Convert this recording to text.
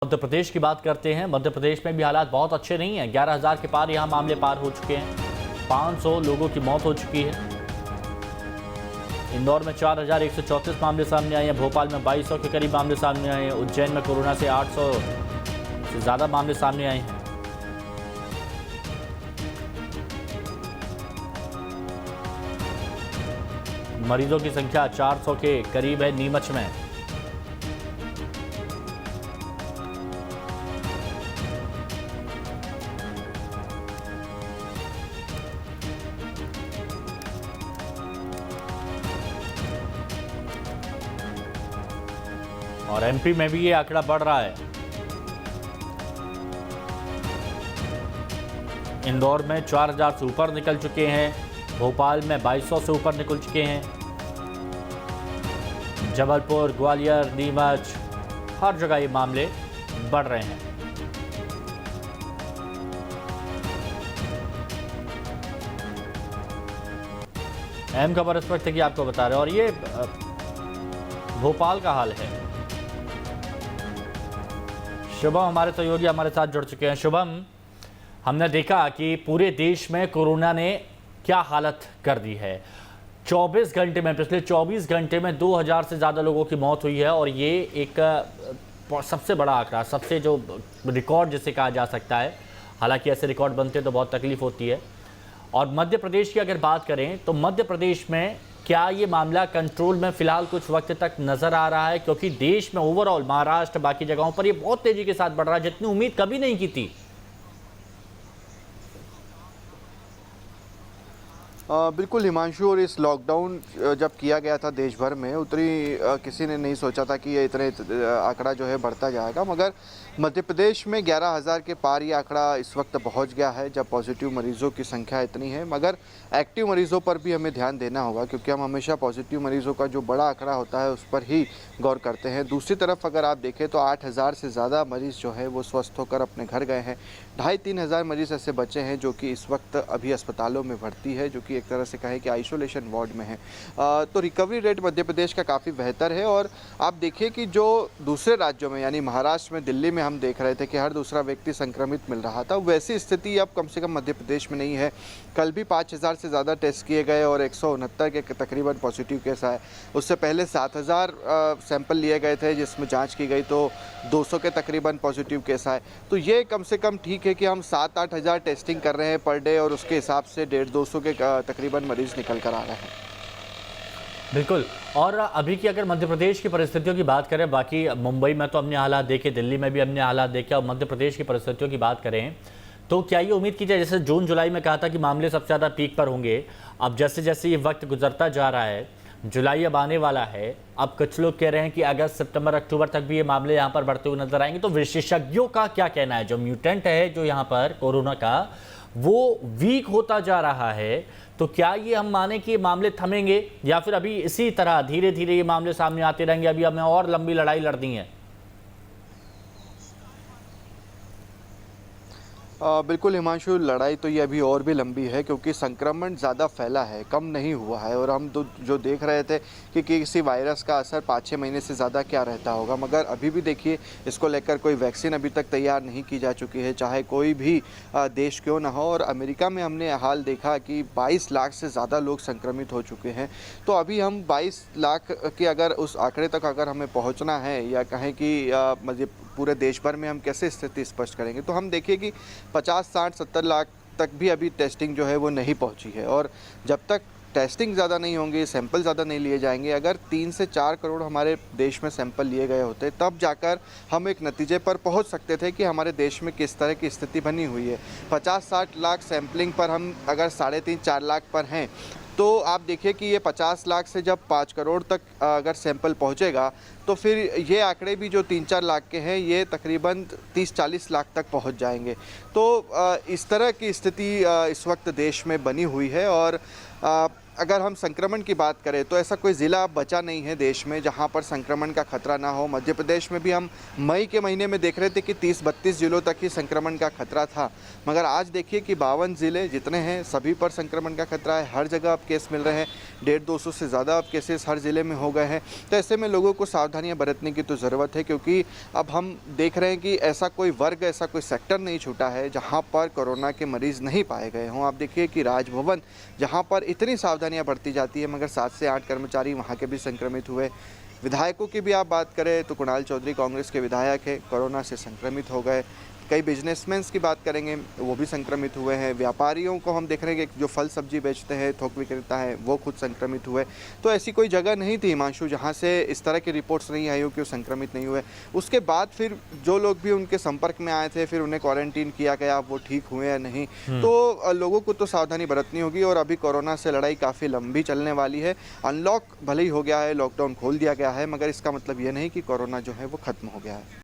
मध्य प्रदेश की बात करते हैं। मध्य प्रदेश में भी हालात बहुत अच्छे नहीं हैं। 11,000 के पार यहाँ मामले पार हो चुके हैं। 500 लोगों की मौत हो चुकी है। इंदौर में 4,134 मामले सामने आए हैं। भोपाल में 2,200 के करीब मामले सामने आए हैं। उज्जैन में कोरोना से 800 से ज़्यादा मामले सामने आए हैं। मरीजों की संख्या 400 के करीब है नीमच में। और एमपी में भी ये आंकड़ा बढ़ रहा है। इंदौर में 4,000 से ऊपर निकल चुके हैं। भोपाल में 2,200 से ऊपर निकल चुके हैं। जबलपुर, ग्वालियर, नीमच, हर जगह ये मामले बढ़ रहे हैं। अहम खबर इस वक्त की आपको बता रहे हैं और ये भोपाल का हाल है। शुभम हमारे सहयोगी हमारे साथ जुड़ चुके हैं। शुभम, हमने देखा कि पूरे देश में कोरोना ने क्या हालत कर दी है। 24 घंटे में, पिछले 24 घंटे में 2,000 से ज़्यादा लोगों की मौत हुई है और ये एक सबसे बड़ा आंकड़ा, सबसे जो रिकॉर्ड जिसे कहा जा सकता है। हालांकि ऐसे रिकॉर्ड बनते तो बहुत तकलीफ होती है। और मध्य प्रदेश की अगर बात करें तो मध्य प्रदेश में क्या ये मामला कंट्रोल में फिलहाल कुछ वक्त तक नजर आ रहा है? क्योंकि देश में ओवरऑल महाराष्ट्र, बाकी जगहों पर ये बहुत तेजी के साथ बढ़ रहा है, जितनी उम्मीद कभी नहीं की थी। बिल्कुल हिमांशु, और इस लॉकडाउन जब किया गया था देश भर में, उतनी किसी ने नहीं सोचा था कि ये इतने आंकड़ा जो है बढ़ता जाएगा। मगर मध्य प्रदेश में 11,000 के पार ये आंकड़ा इस वक्त पहुंच गया है, जब पॉजिटिव मरीजों की संख्या इतनी है। मगर एक्टिव मरीजों पर भी हमें ध्यान देना होगा, क्योंकि हम हमेशा पॉजिटिव मरीजों का जो बड़ा आंकड़ा होता है उस पर ही गौर करते हैं। दूसरी तरफ अगर आप देखें तो 8,000 से ज़्यादा मरीज़ जो है वो स्वस्थ होकर अपने घर गए हैं। 2,500-3 हज़ार मरीज़ ऐसे बचे हैं जो कि इस वक्त अभी अस्पतालों में भर्ती है, जो कि एक तरह से कहें कि आइसोलेशन वार्ड में है। तो रिकवरी रेट मध्य प्रदेश का काफ़ी बेहतर है। और आप देखिए कि जो दूसरे राज्यों में, यानी महाराष्ट्र में, दिल्ली में हम देख रहे थे कि हर दूसरा व्यक्ति संक्रमित मिल रहा था, वैसी स्थिति अब कम से कम मध्य प्रदेश में नहीं है। कल भी 5,000 से ज़्यादा टेस्ट किए गए और 169 के तकरीबन पॉजिटिव केस आए। उससे पहले 7,000 सैंपल लिए गए थे जिसमें जाँच की गई, तो 200 के तकरीबन पॉजिटिव केस आए। तो ये कम से कम ठीक है कि हम 7-8 हज़ार टेस्टिंग कर रहे हैं पर डे, और उसके हिसाब से 150-200 के तकरीबन मरीज निकल कर आ रहे हैं। बिल्कुल। और अभी की अगर मध्य प्रदेश की परिस्थितियों की बात करें, बाकी मुंबई में तो हमने हालात देखे, दिल्ली में भी हमने हालात देखे, और मध्य प्रदेश की परिस्थितियों की बात करें तो क्या ये उम्मीद की जाए, जैसे जून जुलाई में कहा था कि मामले सबसे ज़्यादा पीक पर होंगे, अब जैसे जैसे ये वक्त गुजरता जा रहा है, जुलाई अब आने वाला है, अब कुछ लोग कह रहे हैं कि अगस्त, सितंबर, अक्टूबर तक भी ये मामले यहाँ पर बढ़ते हुए नजर आएंगे। तो विशेषज्ञों का क्या कहना है? जो म्यूटेंट है जो यहाँ पर कोरोना का, वो वीक होता जा रहा है, तो क्या ये हम माने कि ये मामले थमेंगे या फिर अभी इसी तरह धीरे धीरे ये मामले सामने आते रहेंगे? अभी हमें और लंबी लड़ाई लड़नी है। बिल्कुल हिमांशु, लड़ाई तो ये अभी और भी लंबी है, क्योंकि संक्रमण ज़्यादा फैला है, कम नहीं हुआ है। और हम जो देख रहे थे कि किसी वायरस का असर 5-6 महीने से ज़्यादा क्या रहता होगा, मगर अभी भी देखिए इसको लेकर कोई वैक्सीन अभी तक तैयार नहीं की जा चुकी है, चाहे कोई भी देश क्यों ना हो। और अमेरिका में हमने हाल देखा कि 22 लाख से ज़्यादा लोग संक्रमित हो चुके हैं। तो अभी हम 22 लाख के अगर उस आंकड़े तक अगर हमें पहुँचना है, या कहें कि पूरे देश भर में हम कैसे स्थिति स्पष्ट करेंगे, तो हम देखिए कि 50, 60, 70 लाख तक भी अभी टेस्टिंग जो है वो नहीं पहुंची है। और जब तक टेस्टिंग ज़्यादा नहीं होंगे, सैंपल ज़्यादा नहीं लिए जाएंगे, अगर 3 से 4 करोड़ हमारे देश में सैंपल लिए गए होते, तब जाकर हम एक नतीजे पर पहुंच सकते थे कि हमारे देश में किस तरह की स्थिति बनी हुई है। 50-60 लाख सैंपलिंग पर हम अगर 3.5-4 लाख पर हैं, तो आप देखिए कि ये 50 लाख से जब 5 करोड़ तक अगर सैंपल पहुंचेगा, तो फिर ये आंकड़े भी जो 3-4 लाख के हैं, ये तकरीबन 30-40 लाख तक पहुंच जाएंगे। तो इस तरह की स्थिति इस वक्त देश में बनी हुई है। और अगर हम संक्रमण की बात करें तो ऐसा कोई ज़िला अब बचा नहीं है देश में जहां पर संक्रमण का खतरा ना हो। मध्य प्रदेश में भी हम मई के महीने में देख रहे थे कि 30-32 ज़िलों तक ही संक्रमण का खतरा था, मगर आज देखिए कि 52 ज़िले जितने हैं सभी पर संक्रमण का खतरा है। हर जगह अब केस मिल रहे हैं, 150-200 से ज़्यादा अब केसेस हर ज़िले में हो गए हैं। तो ऐसे में लोगों को सावधानियाँ बरतने की तो ज़रूरत है, क्योंकि अब हम देख रहे हैं कि ऐसा कोई वर्ग, ऐसा कोई सेक्टर नहीं छूटा है जहाँ पर कोरोना के मरीज़ नहीं पाए गए हों। आप देखिए कि राजभवन जहाँ पर इतनी सावधानियां बरती जाती है, मगर 7 से 8 कर्मचारी वहाँ के भी संक्रमित हुए। विधायकों की भी आप बात करें तो कुणाल चौधरी कांग्रेस के विधायक हैं, कोरोना से संक्रमित हो गए। कई बिजनेसमैन की बात करेंगे, वो भी संक्रमित हुए हैं। व्यापारियों को हम देख रहे हैं कि जो फल सब्जी बेचते हैं, थोक विक्रेता हैं, वो खुद संक्रमित हुए। तो ऐसी कोई जगह नहीं थी हिमांशु जहाँ से इस तरह की रिपोर्ट्स नहीं आई हो कि वो संक्रमित नहीं हुए। उसके बाद फिर जो लोग भी उनके संपर्क में आए थे, फिर उन्हें क्वारंटीन किया गया, वो ठीक हुए या नहीं। तो लोगों को तो सावधानी बरतनी होगी। और अभी कोरोना से लड़ाई काफ़ी लंबी चलने वाली है। अनलॉक भले ही हो गया है, लॉकडाउन खोल दिया गया है, मगर इसका मतलब ये नहीं कि कोरोना जो है वो खत्म हो गया है।